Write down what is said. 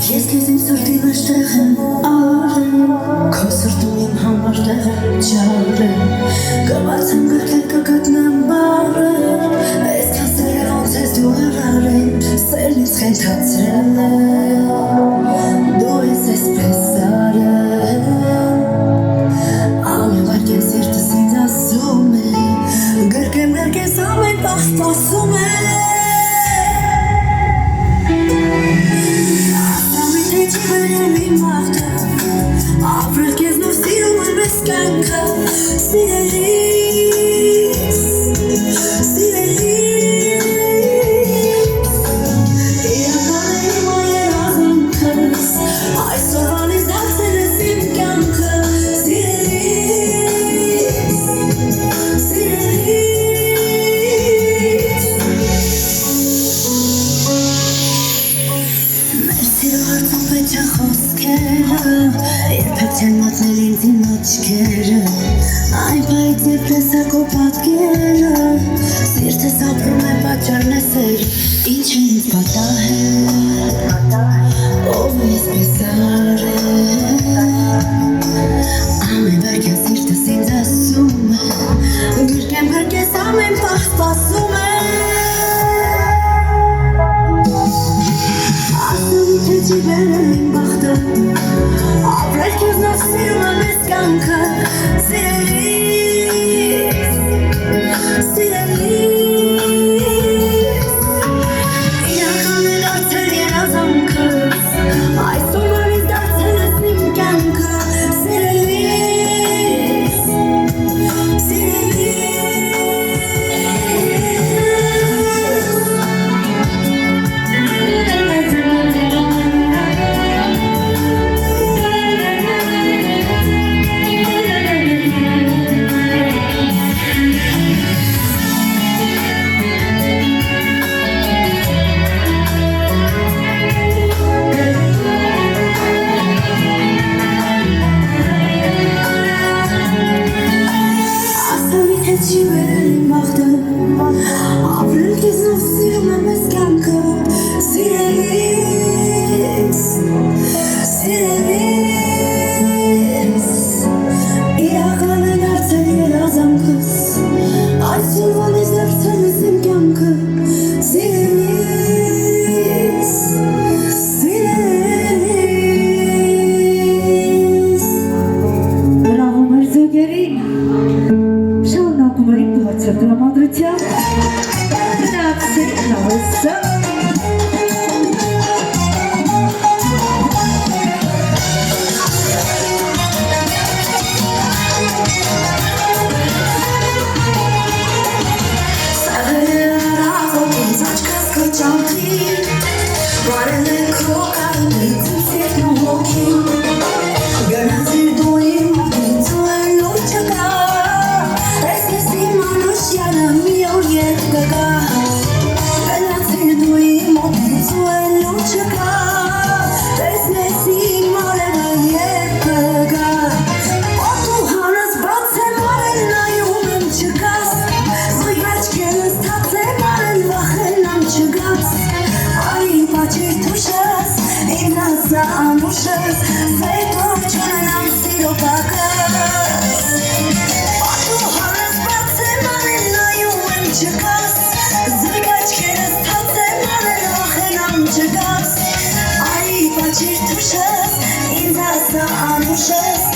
Ես քեզ իմ սրտի մեջ տեղ եմ արել, քո սրտում իմ համար տեղ եմ ջարել, կբացեմ գրքեր կգտնեմ բառեր, այսքան սերը ոնց ես դու արարել, սերն ինձ խենթացրել է, դու ես այսպես արել, ամեն վայր քեզ սիրտս ինձ ասում է, գրկեմ գրկես ամեն պահ սպասում է. Ապրել քեզնով սիրում եմ ես կյանքը սիրելիս, սիրելիս իրական է իմ երազանքս այսօրվանից դարձել ես իմ կյանքը սիրելիս, սիրելիս մեր սիրո հարցում պետք է խոսքերը երբեք չեն մատնել ինձ իմ աչքերը այն պահից երբ լսա քո պատկերը սիրտս ապրում է պատճառն է սեր ինչ է ինձ պատահել ով է այսպես արել ամեն վայր քեզ սիրտս ինձ ասում է գրկեմ գրկես ամեն պահ սպասում է ասում թե չի բերել իմ բախտը ապրել քեզնով սիրում եմ ես կյանքը սիրելիս, սիրելիս իրական է դարձել երազանքս այսօրվանից դարձել ես իմ կյանքը սիրելիս, սիրելիս Չի վերել իմ բախտը ապրել քեզնով սիրում եմ ես կյանքը սիրելիս, սիրելիս իրական է դարձել երազանքս այսօրվանից դարձել ես իմ կյանքը սիրելիս, սիրելիս Բրավո մեր զուգերին Շարունակում ենք բարձր տրամադրությամբ գնացեք նավեսը Սաղերարազով ինձ աչքաս կճամթին Բարել է քո կարդից իմ սիրտն ու հոգին Գնացիր դու իմ ինձ ու ելու չկա մի օր երբ կգա Գնացիր դու իմ մոտից ու ելու չկա տեսնես իմ օրերը երբ կգա Օդու հանս բաց եմ արել նայում եմ չգաս Զույգ աչքերս թաց եմ արել վախենամ չգաս Այ պաչիր թուշես ինձ ասա անուշես Զետով չունենամ սիրո պակաս չգաս զույգ աչքերս թաց եմ արել վախենամ չգաս Այ պաչիր թուշես ինձ ասա անուշես